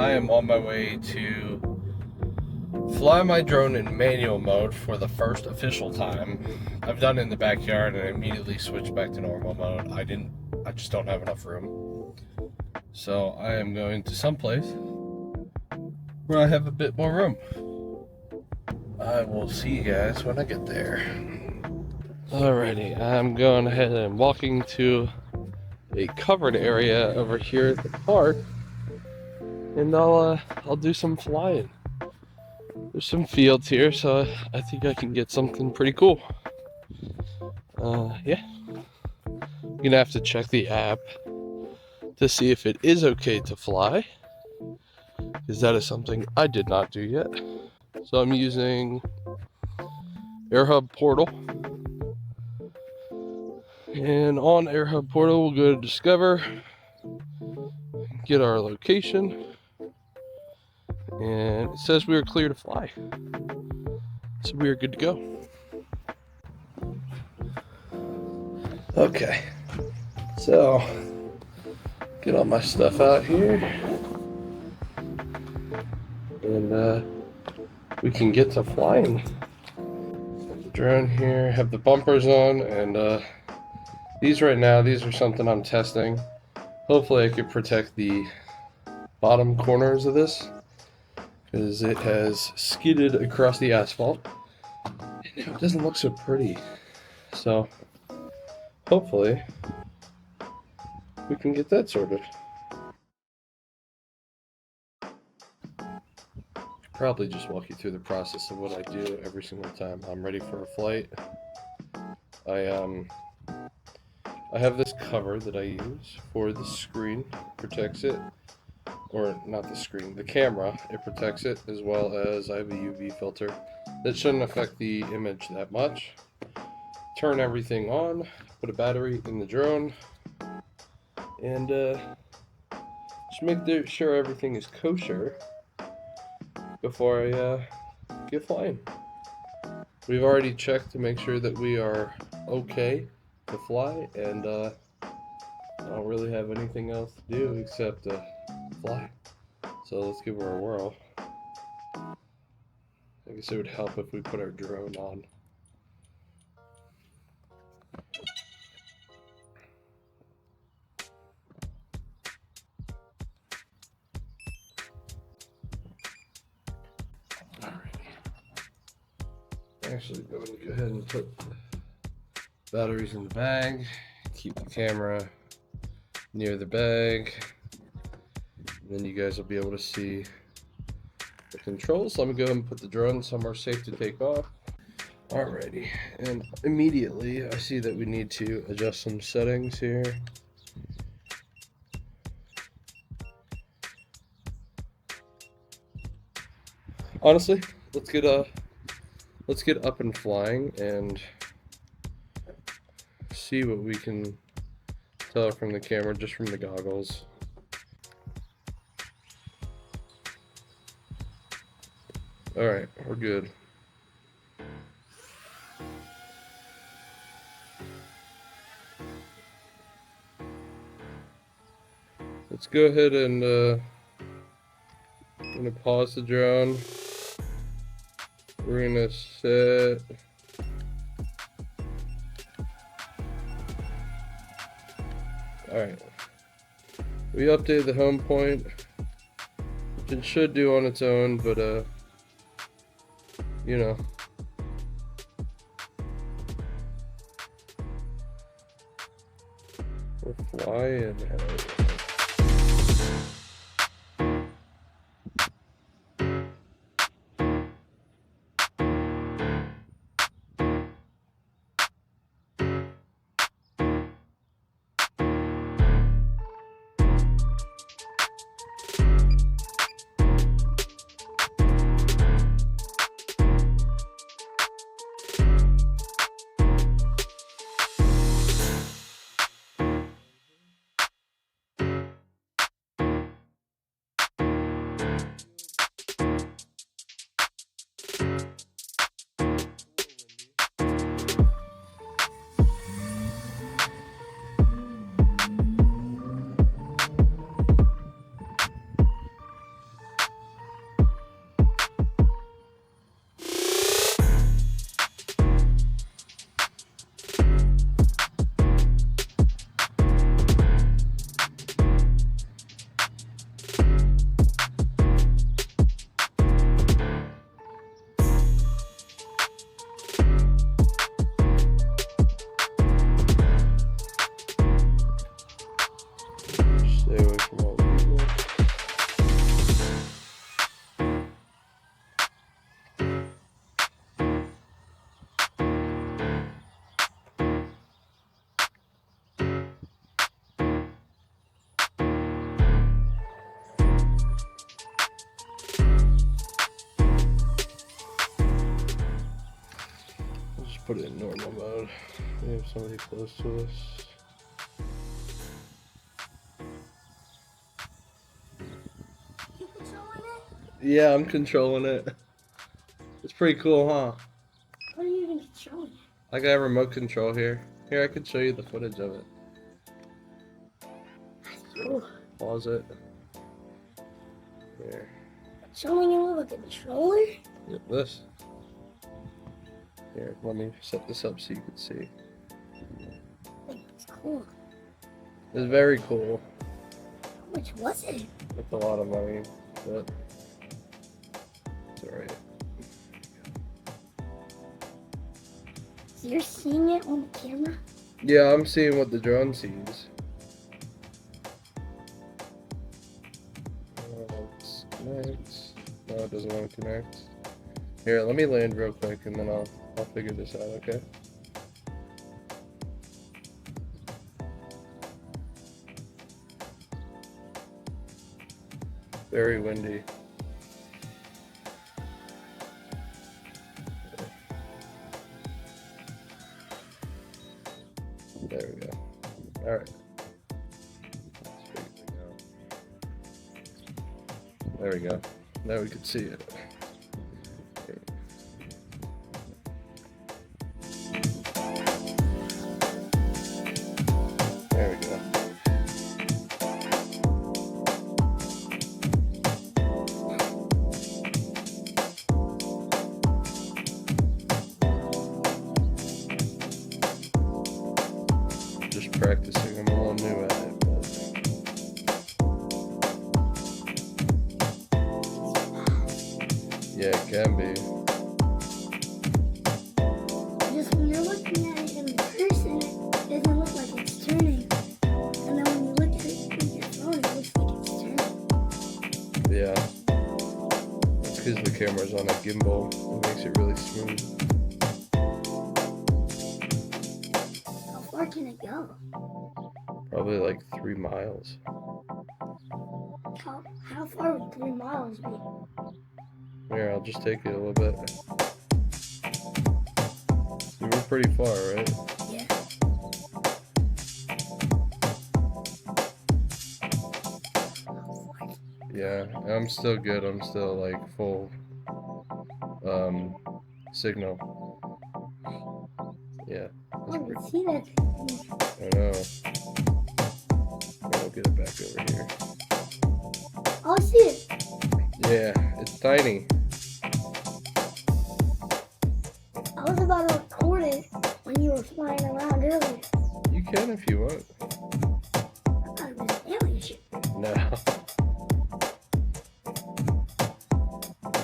I am on my way to fly my drone in manual mode for the first official time. I've done it in the backyard and I immediately switched back to normal mode. I just don't have enough room. So I am going to someplace where I have a bit more room. I will see you guys when I get there. Alrighty, I'm going ahead and walking to a covered area over here at the park, and I'll do some flying. There's some fields here, so I think I can get something pretty cool. Yeah. I'm gonna have to check the app to see if it is okay to fly, because that is something I did not do yet. So I'm using AirHub Portal. And on AirHub Portal, we'll go to Discover, get our location, and it says we are clear to fly. So we are good to go. Okay, so get all my stuff out here, and we can get to flying. The drone here, have the bumpers on, and these are something I'm testing. Hopefully I can protect the bottom corners of this, because it has skidded across the asphalt and it doesn't look so pretty. So hopefully we can get that sorted. Probably just walk you through the process of what I do every single time I'm ready for a flight. I have this cover that I use for the screen, protects it, or not the screen, the camera, it protects it, as well as I have a UV filter that shouldn't affect the image that much. Turn everything on, put a battery in the drone, and just make sure everything is kosher before I get flying. We've already checked to make sure that we are okay to fly, and I don't really have anything else to do except fly. So let's give her a whirl. I guess it would help if we put our drone on. Actually, I'm going to go ahead and put batteries in the bag, keep the camera near the bag, and then you guys will be able to see the controls. Let me go ahead and put the drone somewhere safe to take off. Alrighty, and immediately I see that we need to adjust some settings here. Honestly, let's get up and flying and see what we can tell from the camera, just from the goggles. Alright, we're good. Let's go ahead and I'm gonna pause the drone. We're gonna set alright. We updated the home point, which it should do on its own, but you know. We're flying. put it in normal mode. We have somebody close to us. You controlling it? Yeah, I'm controlling it. It's pretty cool, huh? What are you even controlling? I got a remote control here. Here, I can show you the footage of it. Ooh. Pause it. Here. Controlling it with a controller? Yep, this. Here, let me set this up so you can see. It's cool. It's very cool. How much was it? It's a lot of money, but it's alright. So you're seeing it on the camera? Yeah, I'm seeing what the drone sees. Let's connect. No, it doesn't want to connect. Here, let me land real quick and then I'll figure this out, okay? Very windy. There we go. Alright. There we go. Now we can see it. Okay. There we go. Just practicing. I'm a little new at it, but yeah, it can be. Just when you're looking at it in person, it doesn't look like it's turning. And then when you look at it with your phone, it looks like it's turning. Yeah. It's because the camera's on a gimbal. It makes it really smooth. How far can it go? Probably like 3 miles. How far would 3 miles be? Here, I'll just take it a little bit. See, we're pretty far, right? Yeah. Yeah, I'm still good. I'm still like full signal. Yeah, Oh, I can see that. I know. I'll get it back over here. Oh, I see it. Yeah, it's tiny. I was about to record it when you were flying around earlier. You can if you want. I thought it was an alien ship. No.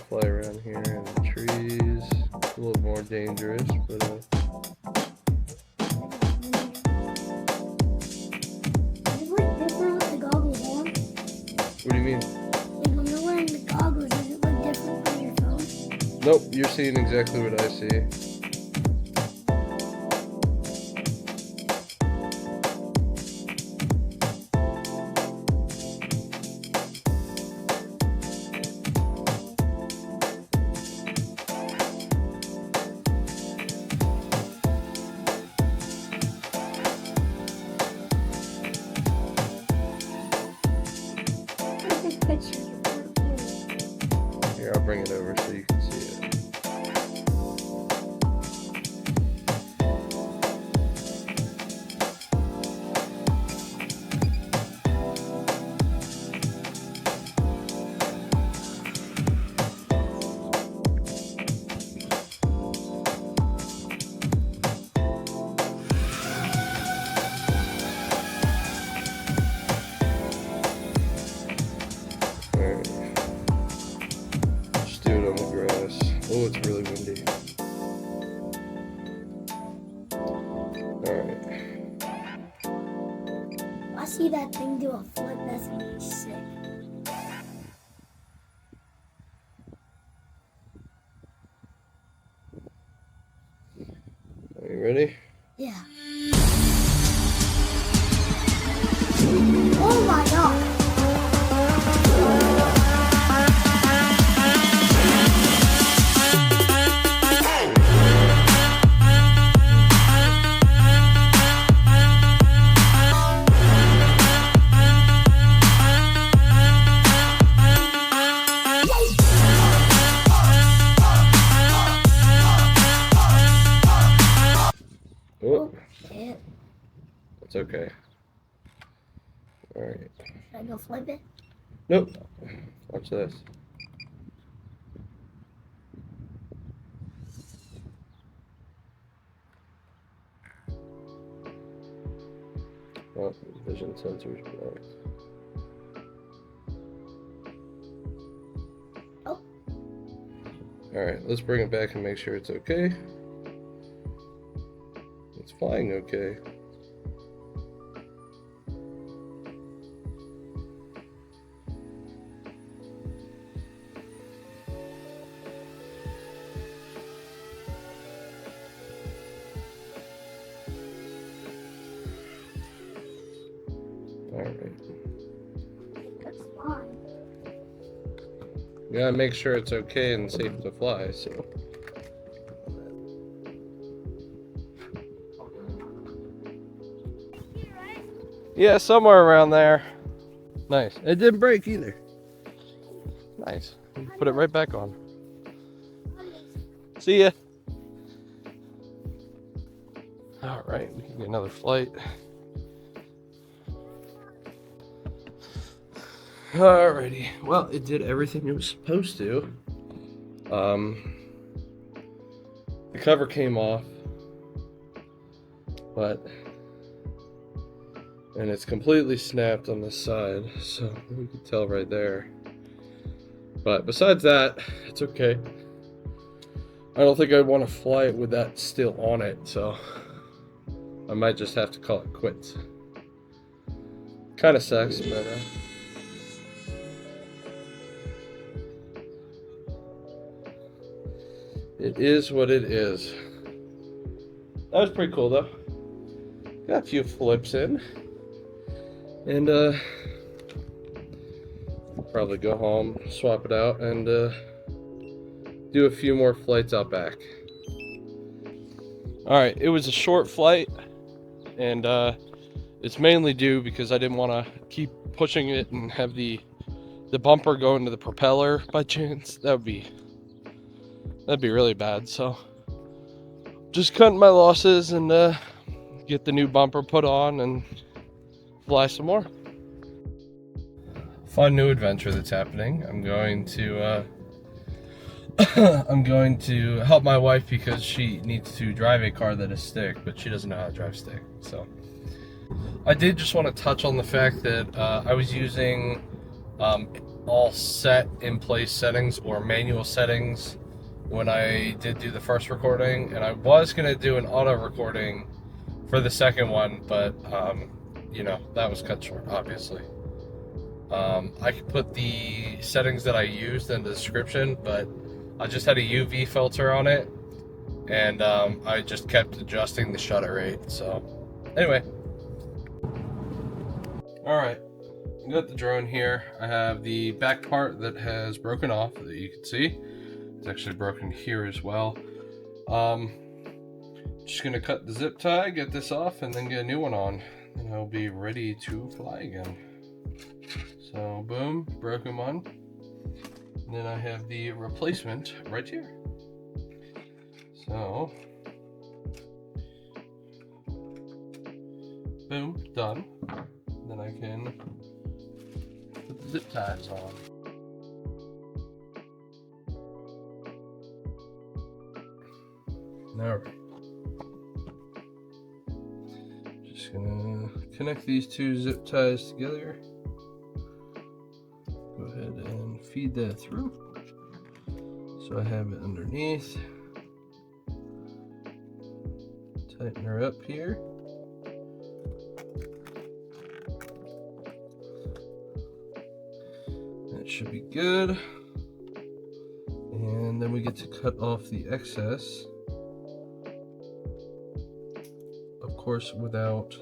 Fly around here in the trees. A little more dangerous, but Does it look different with the goggles on? what do you mean? Like when you're wearing the goggles, does it look different from your phone? Nope, you're seeing exactly what I see. Take a picture of your phone. Here, I'll bring it over so you can see it. Alright. Just do it on the grass. Oh, it's really windy. Alright. I see that thing do a flip, that's gonna be sick. Are you ready? Yeah. Oh my god. Oh, Shit. it's okay. All right. Should I go flip it? Nope. Watch this. Oh, vision sensors blocked. Oh. All right, let's bring it back and make sure it's okay. It's flying okay. All right. That's fine. You gotta make sure it's okay and safe to fly, so. Yeah, somewhere around there. Nice. It didn't break either. Nice. Put it right back on. See ya. All right, we can get another flight. Alrighty. Well, it did everything it was supposed to. The cover came off, and it's completely snapped on this side, so you can tell right there. But besides that, it's okay. I don't think I'd want to fly it with that still on it, so I might just have to call it quits. Kind of sucks, but it is what it is. That was pretty cool though. Got a few flips in. And probably go home, swap it out, and do a few more flights out back. Alright, it was a short flight, and it's mainly due because I didn't want to keep pushing it and have the bumper go into the propeller by chance. That'd be really bad, so just cutting my losses and get the new bumper put on and fly some more. Fun new adventure that's happening. I'm going to I'm going to help my wife because she needs to drive a car that is stick, but she doesn't know how to drive stick. So I did just want to touch on the fact that I was using all set in place settings or manual settings when I did do the first recording, and I was going to do an auto recording for the second one, but you know, that was cut short, obviously. I could put the settings that I used in the description, but I just had a UV filter on it, and I just kept adjusting the shutter rate. So anyway, all right, I got the drone here. I have the back part that has broken off that you can see. It's actually broken here as well. Just gonna cut the zip tie, get this off, and then get a new one on, and I'll be ready to fly again. So boom, broken one. And then I have the replacement right here. So boom, done. Then I can put the zip ties on. Alright. Just gonna connect these two zip ties together. Go ahead and feed that through. So I have it underneath. Tighten her up here. That should be good. And then we get to cut off the excess. Of course, without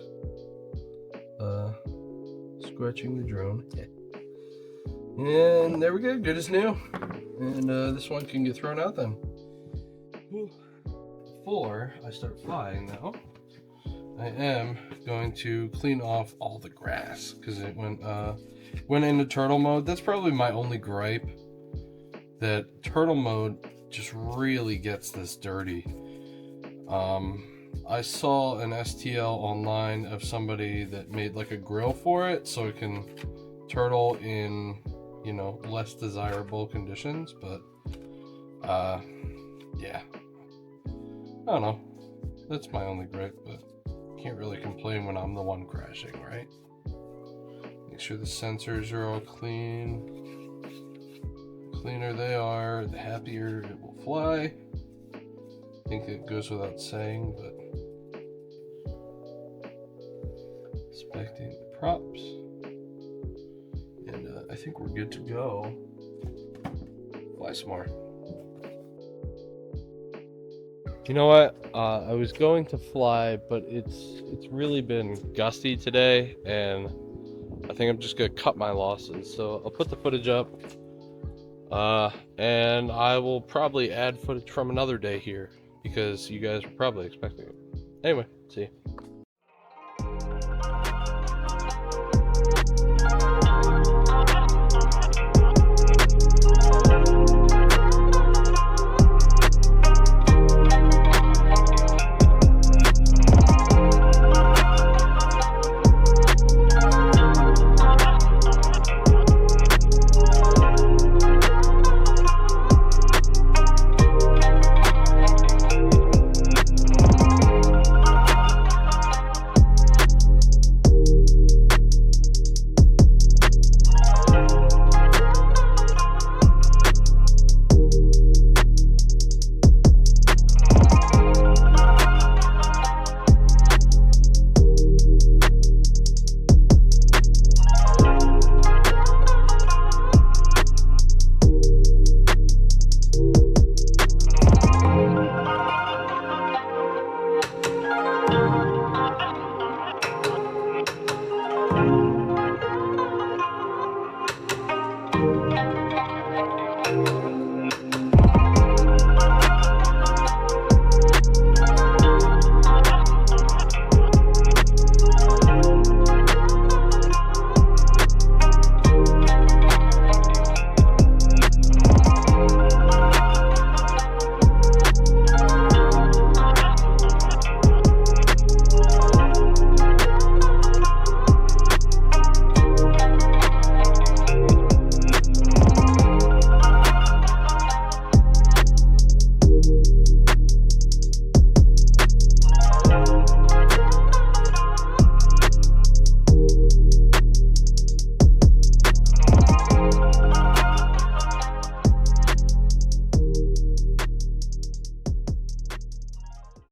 scratching the drone. And there we go, good as new. And this one can get thrown out then. Before I start flying now, I am going to clean off all the grass because it went into turtle mode. That's probably my only gripe, that turtle mode just really gets this dirty. I saw an STL online of somebody that made like a grill for it so it can turtle in, you know, less desirable conditions, but yeah, I don't know, that's my only gripe, but can't really complain when I'm the one crashing, right? Make sure the sensors are all clean. Cleaner they are, the happier it will fly. I think it goes without saying, but inspecting the props, and I think we're good to go. Fly some more. You know what? I was going to fly, but it's really been gusty today, and I think I'm just gonna cut my losses. So I'll put the footage up, and I will probably add footage from another day here because you guys are probably expecting it. Anyway, see you.